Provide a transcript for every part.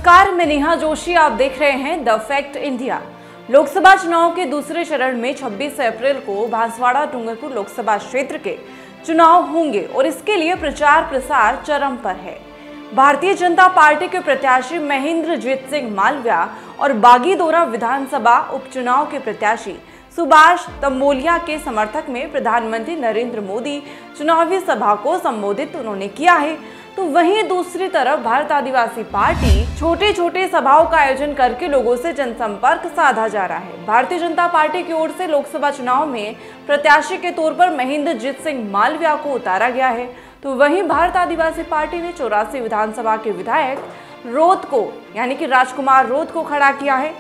नमस्कार, मैं नेहा जोशी। आप देख रहे हैं द फैक्ट इंडिया। लोकसभा चुनाव के दूसरे चरण में 26 अप्रैल को बांसवाड़ा डूंगरपुर लोकसभा क्षेत्र के चुनाव होंगे और इसके लिए प्रचार प्रसार चरम पर है। भारतीय जनता पार्टी के प्रत्याशी महेंद्रजीत सिंह मालविया और बागीदोरा विधानसभा उपचुनाव के प्रत्याशी सुभाष तंबोलिया के समर्थक में प्रधानमंत्री नरेंद्र मोदी चुनावी सभा को संबोधित उन्होंने किया है। तो वहीं दूसरी तरफ भारत आदिवासी पार्टी छोटे छोटे सभाओं का आयोजन करके लोगों से जनसंपर्क साधा जा रहा है। भारतीय जनता पार्टी की ओर से लोकसभा चुनाव में प्रत्याशी के तौर पर महेंद्रजीत सिंह मालविया को उतारा गया है। तो वहीं भारत आदिवासी पार्टी ने 84 विधानसभा के विधायक रोत को यानी कि राजकुमार रोत को खड़ा किया है।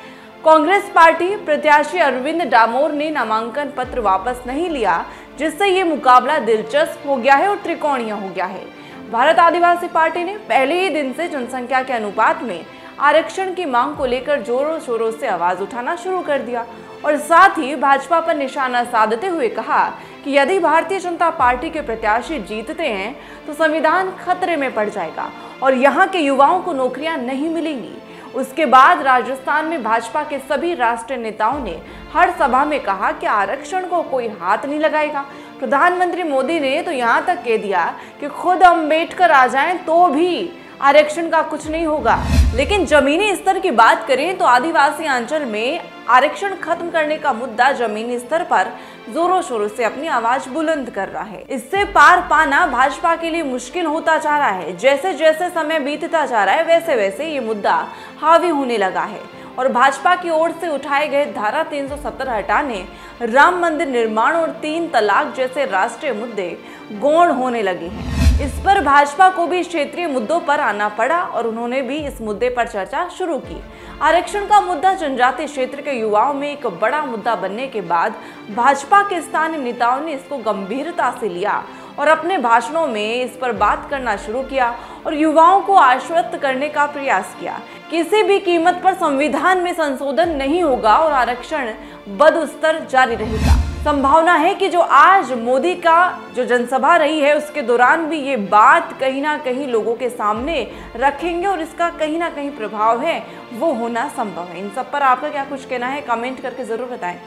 कांग्रेस पार्टी प्रत्याशी अरविंद डामोर ने नामांकन पत्र वापस नहीं लिया, जिससे ये मुकाबला दिलचस्प हो गया है और त्रिकोणीय हो गया है। भारत आदिवासी पार्टी ने पहले ही दिन से जनसंख्या के अनुपात में आरक्षण की मांग को लेकर जोरों शोरों से आवाज उठाना शुरू कर दिया और साथ ही भाजपा पर निशाना साधते हुए कहा कि यदि भारतीय जनता पार्टी के प्रत्याशी जीतते हैं तो संविधान खतरे में पड़ जाएगा और यहाँ के युवाओं को नौकरियां नहीं मिलेंगी। उसके बाद राजस्थान में भाजपा के सभी राष्ट्रीय नेताओं ने हर सभा में कहा कि आरक्षण को कोई हाथ नहीं लगाएगा। प्रधानमंत्री मोदी ने तो यहाँ तक कह दिया कि खुद अम्बेडकर आ जाएं तो भी आरक्षण का कुछ नहीं होगा। लेकिन जमीनी स्तर की बात करें तो आदिवासी अंचल में आरक्षण खत्म करने का मुद्दा जमीनी स्तर पर जोरों शोरों से अपनी आवाज बुलंद कर रहा है। इससे पार पाना भाजपा के लिए मुश्किल होता जा रहा है। जैसे जैसे समय बीतता जा रहा है वैसे वैसे ये मुद्दा हावी होने लगा है और भाजपा की ओर से उठाए गए धारा 370 हटाने, राम मंदिर निर्माण और 3 तलाक जैसे राष्ट्रीय मुद्दे गौण होने लगे हैं। इस पर भाजपा को भी क्षेत्रीय मुद्दों पर आना पड़ा और उन्होंने भी इस मुद्दे पर चर्चा शुरू की। आरक्षण का मुद्दा जनजातीय क्षेत्र के युवाओं में एक बड़ा मुद्दा बनने के बाद भाजपा के स्थानीय नेताओं ने इसको गंभीरता से लिया और अपने भाषणों में इस पर बात करना शुरू किया और युवाओं को आश्वस्त करने का प्रयास किया। किसी भी कीमत पर संविधान में संशोधन नहीं होगा और आरक्षण बदस्तर जारी रहेगा। संभावना है कि जो आज मोदी का जो जनसभा रही है उसके दौरान भी ये बात कहीं ना कहीं लोगों के सामने रखेंगे और इसका कहीं ना कहीं प्रभाव है वो होना संभव है। इन सब पर आपका क्या कुछ कहना है कमेंट करके जरूर बताएं।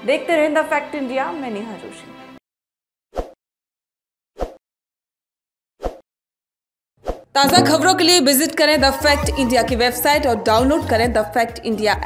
देखते रहें द फैक्ट इंडिया। मैं नेहा जोशी। ताज़ा खबरों के लिए विजिट करें द फैक्ट इंडिया की वेबसाइट और डाउनलोड करें द फैक्ट इंडिया ऐप।